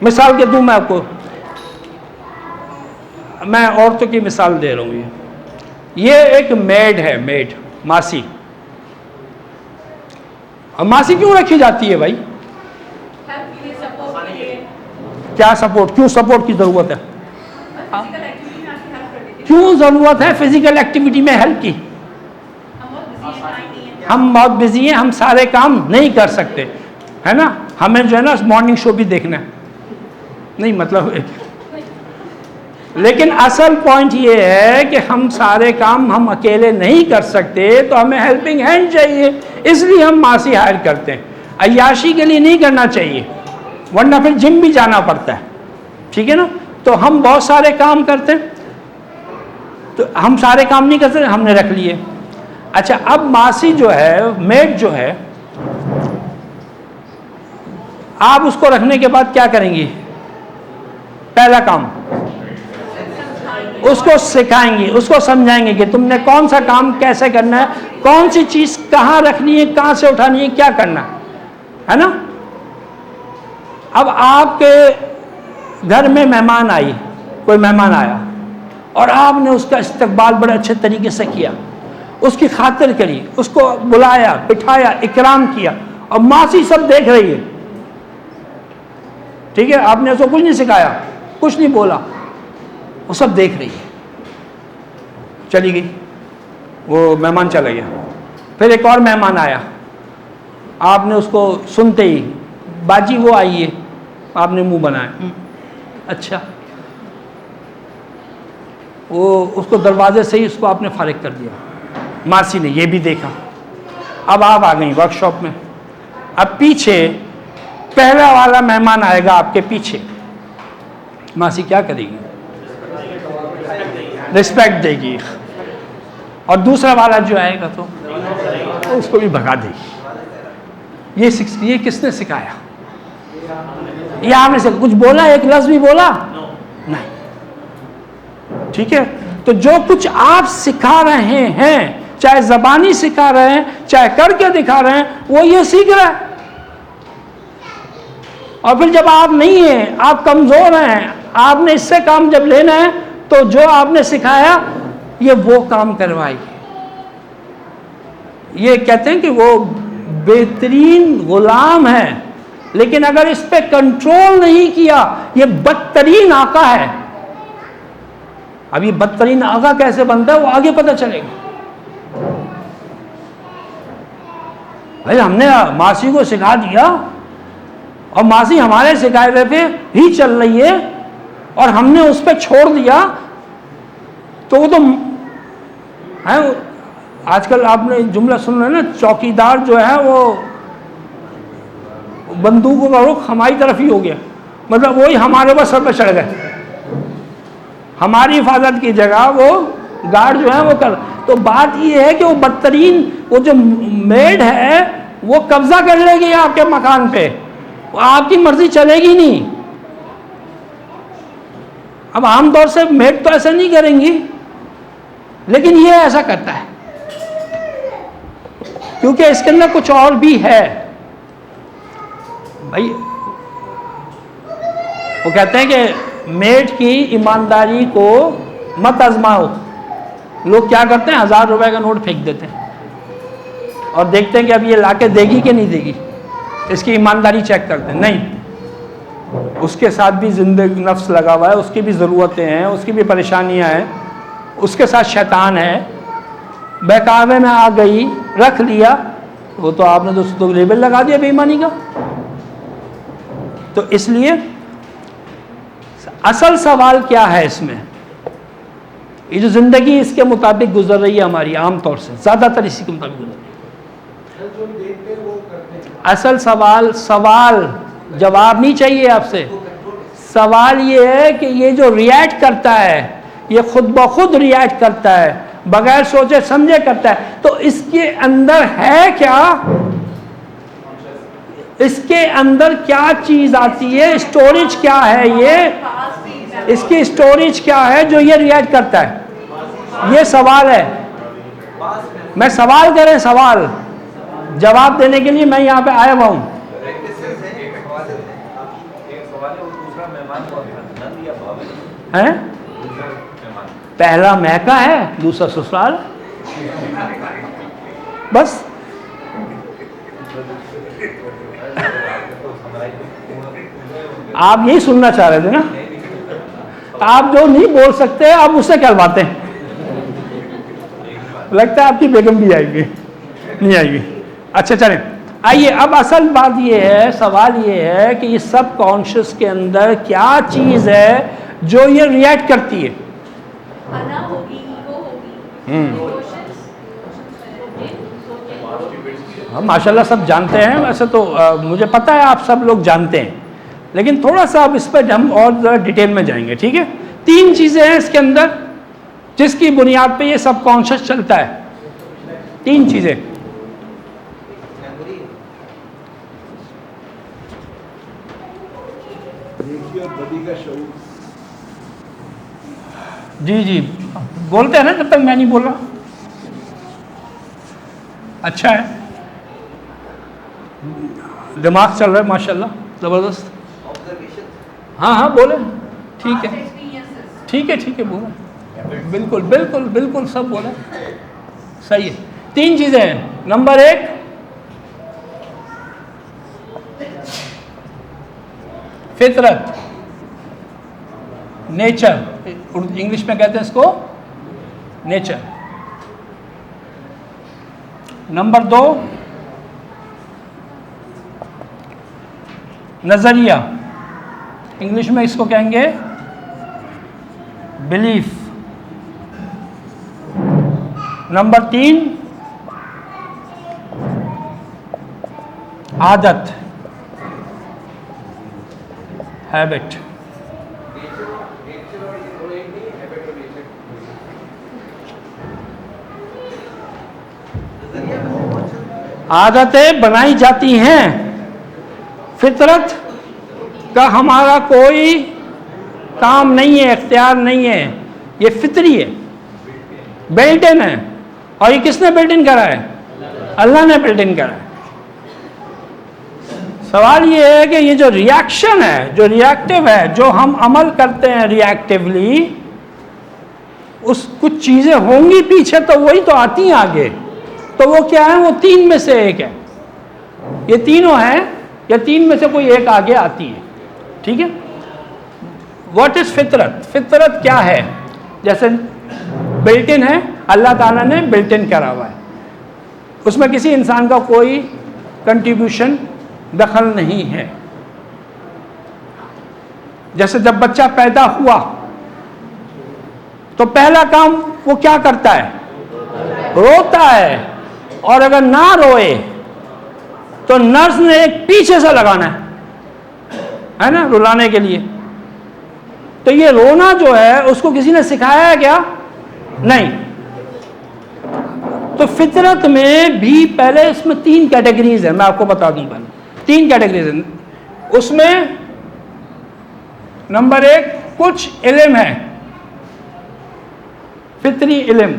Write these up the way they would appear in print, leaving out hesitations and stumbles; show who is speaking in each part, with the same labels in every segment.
Speaker 1: मिसाल के दूं मैं आपको, मैं औरतों की मिसाल दे रहा हूँ। ये एक मेड है, मेड, मासी। और मासी क्यों रखी जाती है भाई? क्या सपोर्ट? क्यों सपोर्ट की जरूरत है? क्यों जरूरत है फिजिकल एक्टिविटी में हेल्प की? हम बहुत बिजी हैं, हम सारे काम नहीं कर सकते, है ना? हमें जो है ना मॉर्निंग शो भी देखना है, नहीं मतलब लेकिन असल पॉइंट ये है कि हम सारे काम हम अकेले नहीं कर सकते, तो हमें हेल्पिंग हैंड चाहिए, इसलिए हम मासी हायर करते हैं। अय्याशी के लिए नहीं करना चाहिए, वरना फिर जिम भी जाना पड़ता है, ठीक है ना? तो हम बहुत सारे काम करते हैं, तो हम सारे काम नहीं कर सकते, हमने रख लिए। अच्छा, अब मासी जो है, मेड जो है, आप उसको रखने के बाद क्या करेंगी? पहला काम उसको सिखाएंगे, उसको समझाएंगे कि तुमने कौन सा काम कैसे करना है, कौन सी चीज कहाँ रखनी है, कहाँ से उठानी है, क्या करना है ना? अब आपके घर में मेहमान आई, कोई मेहमान आया और आपने उसका इस्तकबाल बड़े अच्छे तरीके से किया, उसकी खातिर करी, उसको बुलाया, बिठाया, इकराम किया, और मासी सब देख रही है, ठीक है? आपने उसको कुछ नहीं सिखाया, कुछ नहीं बोला, वो सब देख रही है। चली गई, वो मेहमान चला गया। फिर एक और मेहमान आया, आपने उसको सुनते ही, बाजी वो आई है, आपने मुंह बनाया, अच्छा, वो उसको दरवाजे से ही उसको आपने फारिग कर दिया। मासी ने ये भी देखा। अब आप आ गई वर्कशॉप में। अब पीछे पहला वाला मेहमान आएगा आपके पीछे, मासी क्या करेगी? रिस्पेक्ट देगी। और दूसरा वाला जो आएगा तो उसको भी भगा देगी। ये किसने सिखाया? ये आपने से कुछ बोला? एक लफ्ज भी बोला नहीं, ठीक है? तो जो कुछ आप सिखा रहे हैं, चाहे जबानी सिखा रहे हैं, चाहे करके दिखा रहे हैं, वो ये सीख रहा है। और फिर जब आप नहीं हैं, आप कमजोर हैं, आपने इससे काम जब लेना है, तो जो आपने सिखाया ये वो काम करवाइए। ये कहते हैं कि वो बेहतरीन गुलाम है, लेकिन अगर इस पे कंट्रोल नहीं किया, ये बदतरीन आका है। अब ये बदतरीन आका कैसे बनता है, वो आगे पता चलेगा। भाई हमने मासी को सिखा दिया और मासी हमारे सिखाए हुए पे ही चल रही है, और हमने उस पर छोड़ दिया, तो वो तो है। आजकल आपने जुमला सुन रहे हैं ना, चौकीदार जो है वो बंदूकों का रुख हमारी तरफ ही हो गया, मतलब वही हमारे ऊपर सर पर चढ़ गए, हमारी हिफाजत की जगह वो गार्ड जो है वो कर। तो बात ये है कि वो बदतरीन, वो जो मेड है वो कब्जा कर लेगी आपके मकान पे, आपकी मर्जी चलेगी नहीं। अब आमतौर से मेड तो ऐसा नहीं करेंगी, लेकिन ये ऐसा करता है, क्योंकि इसके अंदर कुछ और भी है भाई। वो कहते हैं कि मेड की ईमानदारी को मत आजमाओ। लोग क्या करते हैं, 1000 रुपए का नोट फेंक देते हैं और देखते हैं कि अब ये लाके देगी कि नहीं देगी, इसकी ईमानदारी चेक करते हैं। नहीं, उसके साथ भी जिंदगी नफ्स लगा हुआ है, उसकी भी ज़रूरतें हैं, उसकी भी परेशानियां हैं, उसके साथ शैतान है। बहकावे में आ गई, रख लिया, वो तो आपने तो लेबल लगा दिया बेईमानी का। तो इसलिए असल सवाल क्या है इसमें, ये जो जिंदगी इसके मुताबिक गुजर रही है हमारी, आमतौर से ज़्यादातर इसी के मुताबिक गुजर रही है। असल सवाल जवाब नहीं चाहिए आपसे। सवाल ये है कि ये जो रिएक्ट करता है, ये खुद ब खुद रिएक्ट करता है, बगैर सोचे समझे करता है, तो इसके अंदर है क्या? इसके अंदर क्या चीज आती है? स्टोरेज क्या है? ये इसकी स्टोरेज क्या है जो ये रिएक्ट करता है? ये सवाल है। मैं सवाल करें, सवाल जवाब देने के लिए मैं यहाँ पे आया हुआ हूँ। हैं? पहला मैका है, दूसरा ससुराल, बस। आप यही सुनना चाह रहे थे ना? आप जो नहीं बोल सकते आप उससे क्या बातें? लगता है आपकी बेगम भी आएगी, नहीं आएगी। अच्छा चलें, आइए अब असल बात ये है, सवाल ये है कि इस सब कॉन्शियस के अंदर क्या चीज है जो ये रिएक्ट करती है? हम माशाल्लाह सब जानते हैं, वैसे तो मुझे पता है आप सब लोग जानते हैं, लेकिन थोड़ा सा अब इस पर हम और ज़रा डिटेल में जाएंगे, ठीक है? 3 चीज़ें हैं इसके अंदर जिसकी बुनियाद पे ये सब कॉन्शियस चलता है। 3 चीज़ें। जी जी बोलते हैं ना जब तक मैं नहीं बोल रहा। अच्छा है, दिमाग चल रहा है माशाल्लाह, ज़बरदस्त। हाँ हाँ बोले, ठीक है ठीक है ठीक है, बोले, बिल्कुल बिल्कुल बिल्कुल सब बोले, सही है। 3 चीज़ें हैं। नंबर 1, फितरत, नेचर, इंग्लिश में कहते हैं इसको नेचर। नंबर 2, नजरिया, इंग्लिश में इसको कहेंगे बिलीफ। नंबर 3, आदत, हैबिट। आदतें बनाई जाती हैं, फितरत का हमारा कोई काम नहीं है, इख्तियार नहीं है, ये फितरी है, बिल्ट इन है। और ये किसने बिल्ट इन करा है? अल्लाह ने बिल्ट इन करा है। सवाल ये है कि ये जो रिएक्शन है, जो रिएक्टिव है, जो हम अमल करते हैं रिएक्टिवली, उस कुछ चीज़ें होंगी पीछे तो वही तो आती हैं आगे। तो वो क्या है? वो 3 में से एक है। ये तीनों हैं, या 3 में से कोई एक आगे आती है, ठीक है? व्हाट इज फितरत? फितरत क्या है? जैसे बिल्ट इन है, अल्लाह ताला ने बिल्ट इन करा हुआ है, उसमें किसी इंसान का कोई कंट्रीब्यूशन, दखल नहीं है। जैसे जब बच्चा पैदा हुआ तो पहला काम वो क्या करता है? रोता है, और अगर ना रोए तो नर्स ने एक पीछे से लगाना है ना, रुलाने के लिए। तो ये रोना जो है उसको किसी ने सिखाया है क्या? नहीं। तो फितरत में भी पहले इसमें 3 कैटेगरीज है, मैं आपको बता दूं। पहले 3 कैटेगरीज है उसमें। नंबर 1, कुछ इल्म है, फितरी इल्म।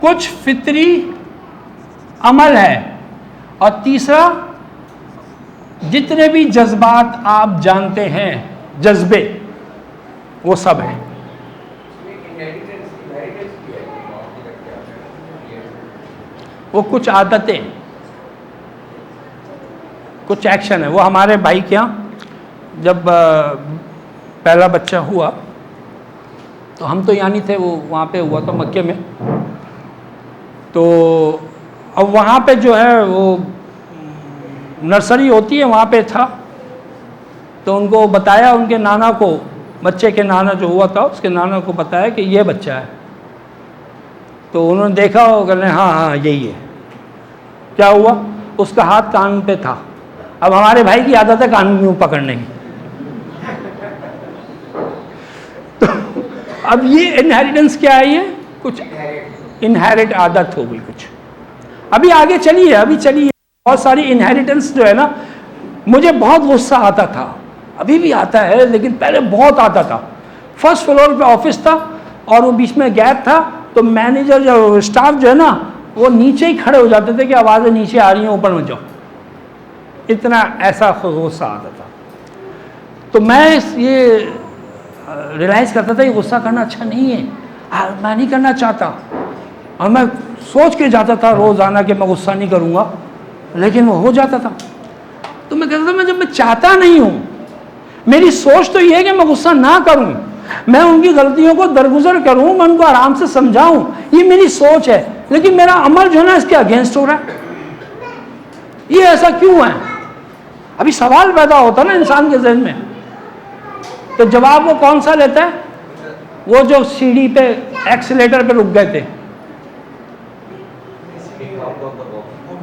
Speaker 1: कुछ फितरी अमल है। और तीसरा, जितने भी जज्बात आप जानते हैं, जज्बे, वो सब है। वो कुछ आदतें, कुछ एक्शन है। वो हमारे भाई के यहाँ जब पहला बच्चा हुआ तो हम तो यहाँ नहीं थे, वो वहाँ पे हुआ था मक्के में। तो अब वहाँ पे जो है वो नर्सरी होती है, वहाँ पे था। तो उनको बताया, उनके नाना को, बच्चे के नाना जो हुआ था उसके नाना को बताया कि ये बच्चा है। तो उन्होंने देखा और कहने हाँ हाँ यही है। क्या हुआ? उसका हाथ कान पे था। अब हमारे भाई की आदत है कान में पकड़ने की। तो अब ये इनहेरिटेंस क्या है? ये कुछ इनहेरिट आदत हो गई कुछ। अभी आगे चलिए, अभी चलिए। बहुत सारी इनहेरिटेंस जो है ना, मुझे बहुत गुस्सा आता था, अभी भी आता है, लेकिन पहले बहुत आता था। फर्स्ट फ्लोर पे ऑफिस था और वो बीच में गैप था, तो मैनेजर जो स्टाफ जो है ना, वो नीचे ही खड़े हो जाते थे कि आवाज़ें नीचे आ रही हैं, ऊपर मत जाओ। इतना ऐसा गुस्सा आता था। तो मैं ये रियलाइज़ करता था ये गुस्सा करना अच्छा नहीं है, मैं नहीं करना चाहता, और मैं सोच के जाता था रोज़ाना कि मैं गुस्सा नहीं करूँगा, लेकिन वो हो जाता था। तो मैं कहता था मैं जब मैं चाहता नहीं हूँ, मेरी सोच तो ये है कि मैं गुस्सा ना करूँ, मैं उनकी गलतियों को दरगुजर करूँ, मैं उनको आराम से समझाऊँ, ये मेरी सोच है, लेकिन मेरा अमल जो है ना इसके अगेंस्ट हो रहा है। ये ऐसा क्यों है? अभी सवाल पैदा होता है ना इंसान के ज़हन में, तो जवाब वो कौन सा लेता है? वो जो सीढ़ी पे एक्सीलेटर पे रुक गए थे,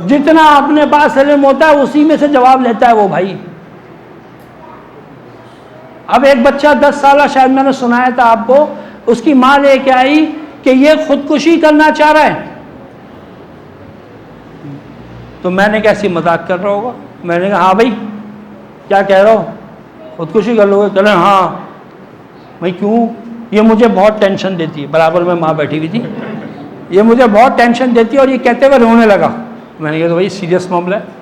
Speaker 1: जितना अपने पास इल्म होता है उसी में से जवाब लेता है वो भाई। अब एक बच्चा 10 साल शायद मैंने सुनाया था आपको, उसकी माँ लेके आई कि ये खुदकुशी करना चाह रहा है, तो मैंने कैसी मजाक कर रहा होगा, मैंने कहा हाँ भाई क्या कह रहा हो, खुदकुशी कर लोगे? कह रहे हाँ। भाई क्यों? ये मुझे बहुत टेंशन देती है। बराबर में माँ बैठी हुई थी, ये मुझे बहुत टेंशन देती है, और ये कहते हुए रोने लगा। मैंने कहा तो भाई सीरियस मामला है।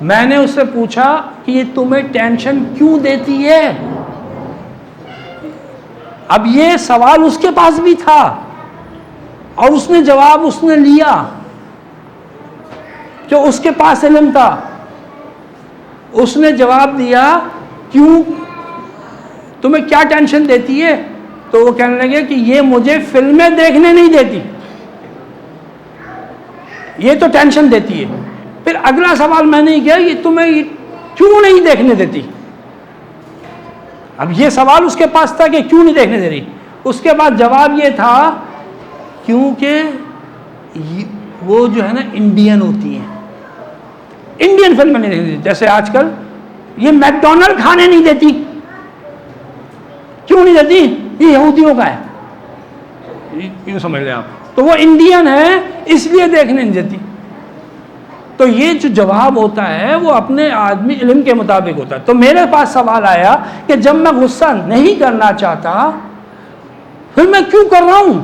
Speaker 1: मैंने उससे पूछा कि ये तुम्हें टेंशन क्यों देती है? अब ये सवाल उसके पास भी था और उसने जवाब उसने लिया, जो उसके पास इल्म था उसने जवाब दिया, क्यों, तुम्हें क्या टेंशन देती है? तो वो कहने लगे कि ये मुझे फिल्में देखने नहीं देती, ये तो टेंशन देती है। फिर अगला सवाल मैंने किया कि तुम्हें क्यों नहीं देखने देती? अब ये सवाल उसके पास था कि क्यों नहीं देखने दे रही, उसके बाद जवाब ये था क्योंकि वो जो है ना इंडियन होती हैं, इंडियन फिल्म नहीं देखने देती। जैसे आजकल ये मैकडोनल्ड खाने नहीं देती, क्यों नहीं देती? ये यहूदियों का है, यूं समझ लें आप, तो वो इंडियन है इसलिए देखने नहीं देती। तो ये जो जवाब होता है वो अपने आदमी इल्म के मुताबिक होता है। तो मेरे पास सवाल आया कि जब मैं गुस्सा नहीं करना चाहता फिर मैं क्यों कर रहा हूं?